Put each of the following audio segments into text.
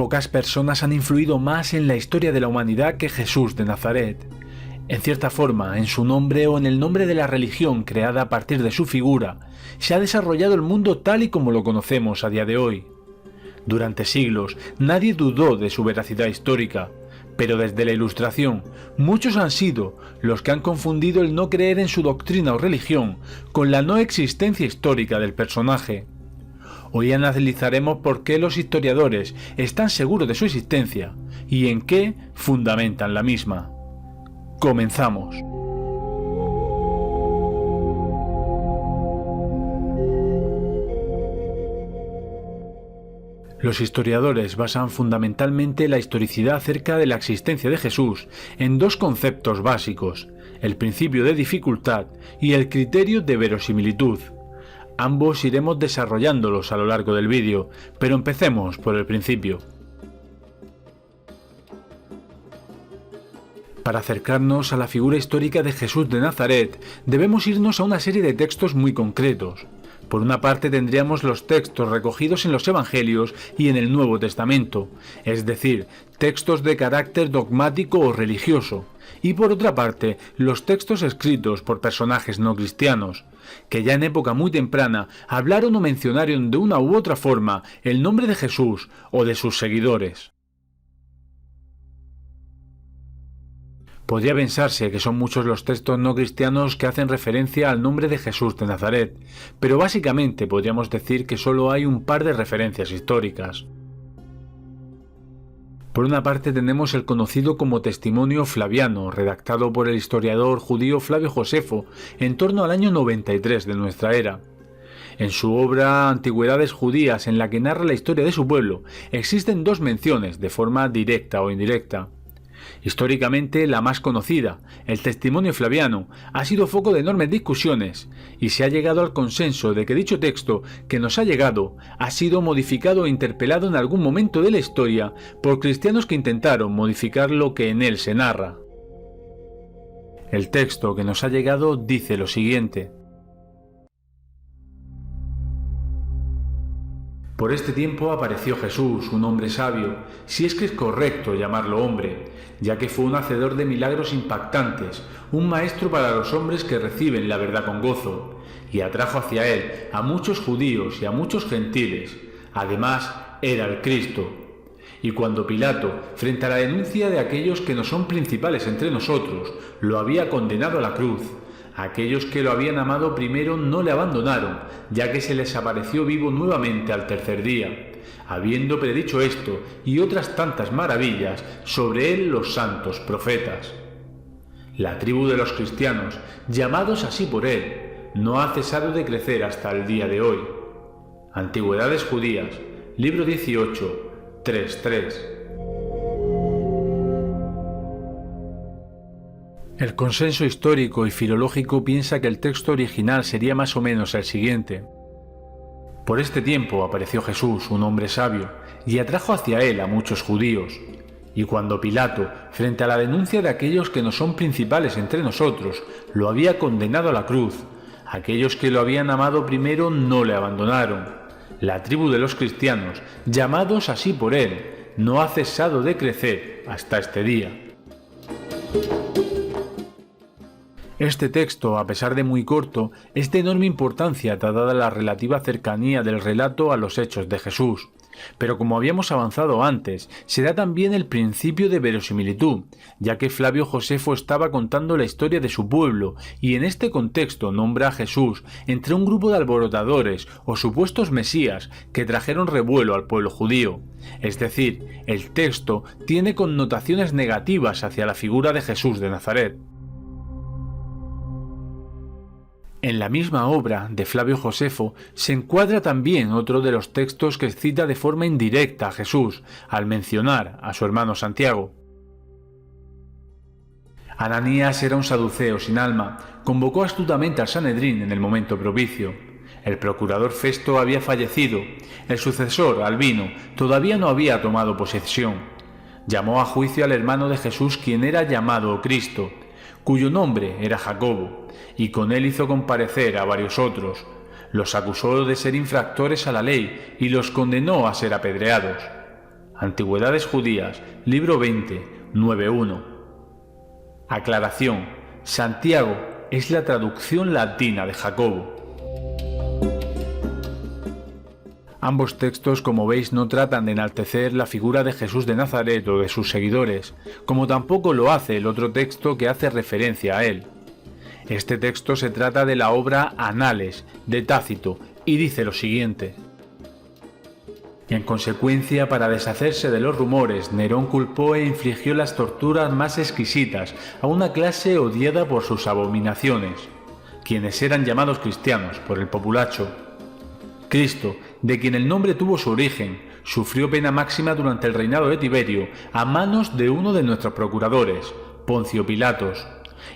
pocas personas han influido más en la historia de la humanidad que Jesús de Nazaret. En cierta forma, en su nombre o en el nombre de la religión creada a partir de su figura, se ha desarrollado el mundo tal y como lo conocemos a día de hoy. Durante siglos, nadie dudó de su veracidad histórica, pero desde la Ilustración, muchos han sido los que han confundido el no creer en su doctrina o religión con la no existencia histórica del personaje. Hoy analizaremos por qué los historiadores están seguros de su existencia y en qué fundamentan la misma. Comenzamos. Los historiadores basan fundamentalmente la historicidad acerca de la existencia de Jesús en dos conceptos básicos, el principio de dificultad y el criterio de verosimilitud. Ambos iremos desarrollándolos a lo largo del vídeo, pero empecemos por el principio. Para acercarnos a la figura histórica de Jesús de Nazaret, debemos irnos a una serie de textos muy concretos. Por una parte tendríamos los textos recogidos en los Evangelios y en el Nuevo Testamento, es decir, textos de carácter dogmático o religioso, y por otra parte los textos escritos por personajes no cristianos, que ya en época muy temprana hablaron o mencionaron de una u otra forma el nombre de Jesús o de sus seguidores. Podría pensarse que son muchos los textos no cristianos que hacen referencia al nombre de Jesús de Nazaret, pero básicamente podríamos decir que solo hay un par de referencias históricas. Por una parte tenemos el conocido como Testimonio Flaviano, redactado por el historiador judío Flavio Josefo en torno al año 93 de nuestra era. En su obra Antigüedades Judías, en la que narra la historia de su pueblo, existen dos menciones, de forma directa o indirecta. Históricamente, la más conocida, el Testimonio Flaviano, ha sido foco de enormes discusiones y se ha llegado al consenso de que dicho texto que nos ha llegado ha sido modificado e interpelado en algún momento de la historia por cristianos que intentaron modificar lo que en él se narra. El texto que nos ha llegado dice lo siguiente: Por este tiempo apareció Jesús, un hombre sabio, si es que es correcto llamarlo hombre, ya que fue un hacedor de milagros impactantes, un maestro para los hombres que reciben la verdad con gozo, y atrajo hacia él a muchos judíos y a muchos gentiles. Además, era el Cristo. Y cuando Pilato, frente a la denuncia de aquellos que no son principales entre nosotros, lo había condenado a la cruz, aquellos que lo habían amado primero no le abandonaron, ya que se les apareció vivo nuevamente al tercer día, habiendo predicho esto y otras tantas maravillas sobre él los santos profetas. La tribu de los cristianos, llamados así por él, no ha cesado de crecer hasta el día de hoy. Antigüedades Judías, libro 18, 3.3. El consenso histórico y filológico piensa que el texto original sería más o menos el siguiente. Por este tiempo apareció Jesús, un hombre sabio, y atrajo hacia él a muchos judíos. Y cuando Pilato, frente a la denuncia de aquellos que no son principales entre nosotros, lo había condenado a la cruz, aquellos que lo habían amado primero no le abandonaron. La tribu de los cristianos, llamados así por él, no ha cesado de crecer hasta este día. Este texto, a pesar de muy corto, es de enorme importancia dada la relativa cercanía del relato a los hechos de Jesús. Pero como habíamos avanzado antes, se da también el principio de verosimilitud, ya que Flavio Josefo estaba contando la historia de su pueblo y en este contexto nombra a Jesús entre un grupo de alborotadores o supuestos mesías que trajeron revuelo al pueblo judío. Es decir, el texto tiene connotaciones negativas hacia la figura de Jesús de Nazaret. En la misma obra de Flavio Josefo se encuadra también otro de los textos que cita de forma indirecta a Jesús, al mencionar a su hermano Santiago. Ananías era un saduceo sin alma, convocó astutamente al Sanedrín en el momento propicio. El procurador Festo había fallecido, el sucesor, Albino, todavía no había tomado posesión. Llamó a juicio al hermano de Jesús, quien era llamado Cristo, cuyo nombre era Jacobo, y con él hizo comparecer a varios otros. Los acusó de ser infractores a la ley y los condenó a ser apedreados. Antigüedades Judías, libro 20, 9.1. Aclaración: Santiago es la traducción latina de Jacobo. Ambos textos, como veis, no tratan de enaltecer la figura de Jesús de Nazaret o de sus seguidores, como tampoco lo hace el otro texto que hace referencia a él. Este texto se trata de la obra Anales, de Tácito, y dice lo siguiente. En consecuencia, para deshacerse de los rumores, Nerón culpó e infligió las torturas más exquisitas a una clase odiada por sus abominaciones, quienes eran llamados cristianos por el populacho. Cristo, de quien el nombre tuvo su origen, sufrió pena máxima durante el reinado de Tiberio a manos de uno de nuestros procuradores, Poncio Pilatos,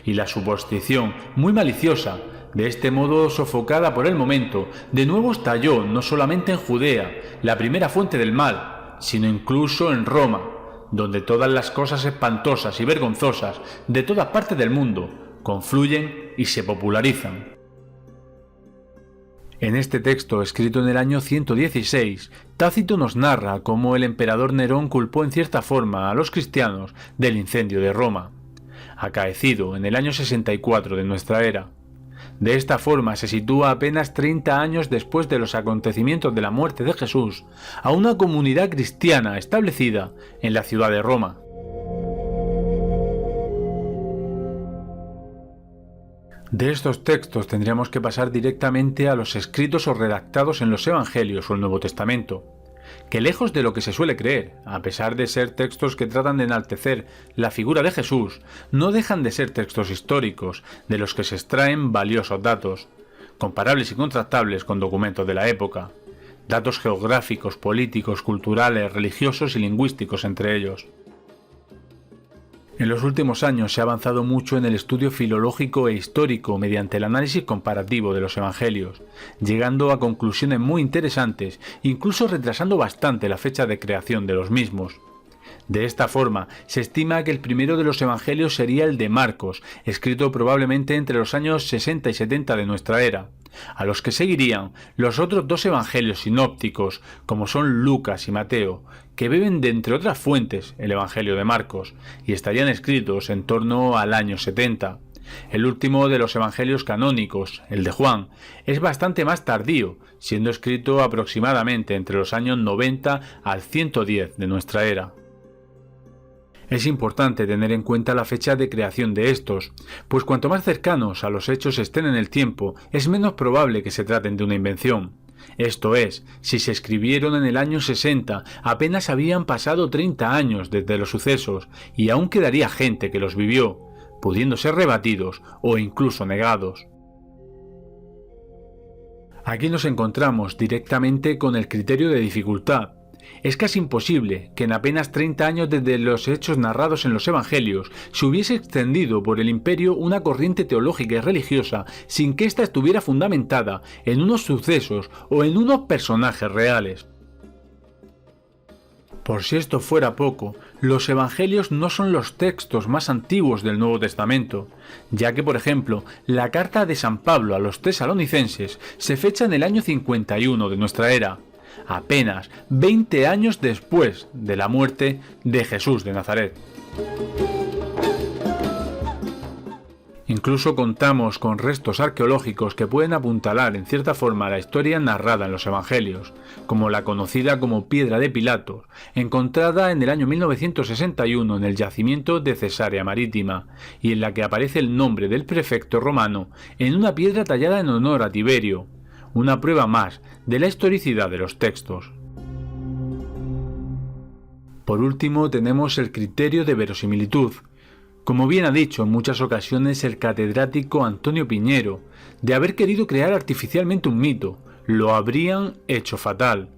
y la suposición, muy maliciosa, de este modo sofocada por el momento, de nuevo estalló no solamente en Judea, la primera fuente del mal, sino incluso en Roma, donde todas las cosas espantosas y vergonzosas de todas partes del mundo confluyen y se popularizan. En este texto, escrito en el año 116, Tácito nos narra cómo el emperador Nerón culpó en cierta forma a los cristianos del incendio de Roma, acaecido en el año 64 de nuestra era. De esta forma se sitúa apenas 30 años después de los acontecimientos de la muerte de Jesús a una comunidad cristiana establecida en la ciudad de Roma. De estos textos tendríamos que pasar directamente a los escritos o redactados en los Evangelios o el Nuevo Testamento, que lejos de lo que se suele creer, a pesar de ser textos que tratan de enaltecer la figura de Jesús, no dejan de ser textos históricos, de los que se extraen valiosos datos, comparables y contrastables con documentos de la época, datos geográficos, políticos, culturales, religiosos y lingüísticos entre ellos. En los últimos años se ha avanzado mucho en el estudio filológico e histórico mediante el análisis comparativo de los evangelios, llegando a conclusiones muy interesantes, incluso retrasando bastante la fecha de creación de los mismos. De esta forma, se estima que el primero de los evangelios sería el de Marcos, escrito probablemente entre los años 60 y 70 de nuestra era, a los que seguirían los otros dos evangelios sinópticos, como son Lucas y Mateo, que beben de entre otras fuentes el evangelio de Marcos, y estarían escritos en torno al año 70. El último de los evangelios canónicos, el de Juan, es bastante más tardío, siendo escrito aproximadamente entre los años 90 al 110 de nuestra era. Es importante tener en cuenta la fecha de creación de estos, pues cuanto más cercanos a los hechos estén en el tiempo, es menos probable que se traten de una invención. Esto es, si se escribieron en el año 60, apenas habían pasado 30 años desde los sucesos, y aún quedaría gente que los vivió, pudiendo ser rebatidos o incluso negados. Aquí nos encontramos directamente con el criterio de dificultad. Es casi imposible que en apenas 30 años desde los hechos narrados en los Evangelios se hubiese extendido por el imperio una corriente teológica y religiosa sin que ésta estuviera fundamentada en unos sucesos o en unos personajes reales. Por si esto fuera poco, los Evangelios no son los textos más antiguos del Nuevo Testamento, ya que, por ejemplo, la carta de San Pablo a los tesalonicenses se fecha en el año 51 de nuestra era, apenas 20 años después de la muerte de Jesús de Nazaret. Incluso contamos con restos arqueológicos que pueden apuntalar en cierta forma la historia narrada en los Evangelios, como la conocida como Piedra de Pilatos, encontrada en el año 1961 en el yacimiento de Cesarea Marítima, y en la que aparece el nombre del prefecto romano en una piedra tallada en honor a Tiberio, una prueba más de la historicidad de los textos. Por último, tenemos el criterio de verosimilitud. Como bien ha dicho en muchas ocasiones el catedrático Antonio Piñero, de haber querido crear artificialmente un mito, lo habrían hecho fatal,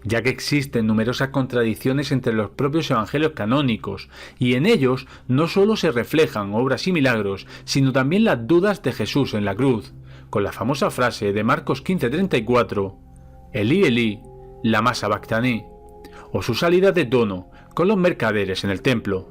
ya que existen numerosas contradicciones entre los propios evangelios canónicos, y en ellos no solo se reflejan obras y milagros, sino también las dudas de Jesús en la cruz, con la famosa frase de Marcos 15:34, Elí, Elí, lama sabactaní, o su salida de tono con los mercaderes en el templo.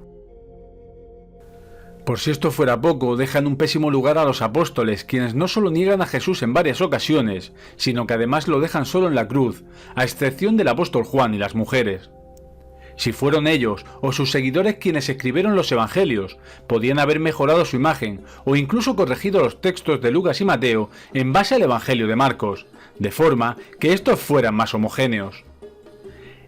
Por si esto fuera poco, dejan un pésimo lugar a los apóstoles, quienes no solo niegan a Jesús en varias ocasiones, sino que además lo dejan solo en la cruz, a excepción del apóstol Juan y las mujeres. Si fueron ellos o sus seguidores quienes escribieron los evangelios, podían haber mejorado su imagen o incluso corregido los textos de Lucas y Mateo en base al evangelio de Marcos, de forma que estos fueran más homogéneos.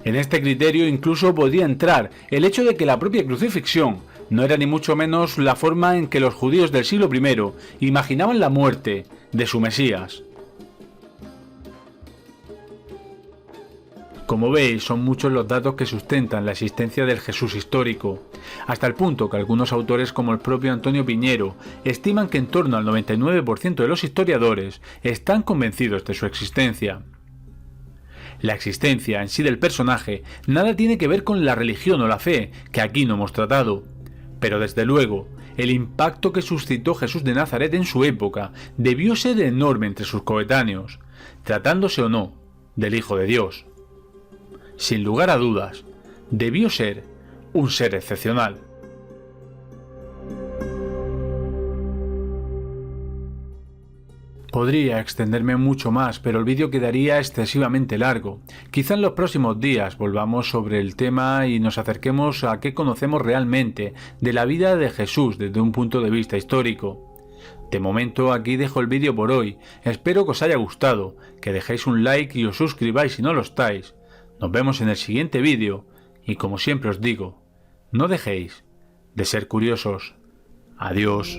En este criterio incluso podría entrar el hecho de que la propia crucifixión no era ni mucho menos la forma en que los judíos del siglo I imaginaban la muerte de su Mesías. Como veis, son muchos los datos que sustentan la existencia del Jesús histórico, hasta el punto que algunos autores como el propio Antonio Piñero estiman que en torno al 99% de los historiadores están convencidos de su existencia. La existencia en sí del personaje nada tiene que ver con la religión o la fe, que aquí no hemos tratado, pero desde luego, el impacto que suscitó Jesús de Nazaret en su época debió ser enorme entre sus coetáneos, tratándose o no del Hijo de Dios. Sin lugar a dudas, debió ser un ser excepcional. Podría extenderme mucho más, pero el vídeo quedaría excesivamente largo. Quizá en los próximos días volvamos sobre el tema y nos acerquemos a qué conocemos realmente de la vida de Jesús desde un punto de vista histórico. De momento aquí dejo el vídeo por hoy, espero que os haya gustado, que dejéis un like y os suscribáis si no lo estáis. Nos vemos en el siguiente vídeo y como siempre os digo, no dejéis de ser curiosos. Adiós.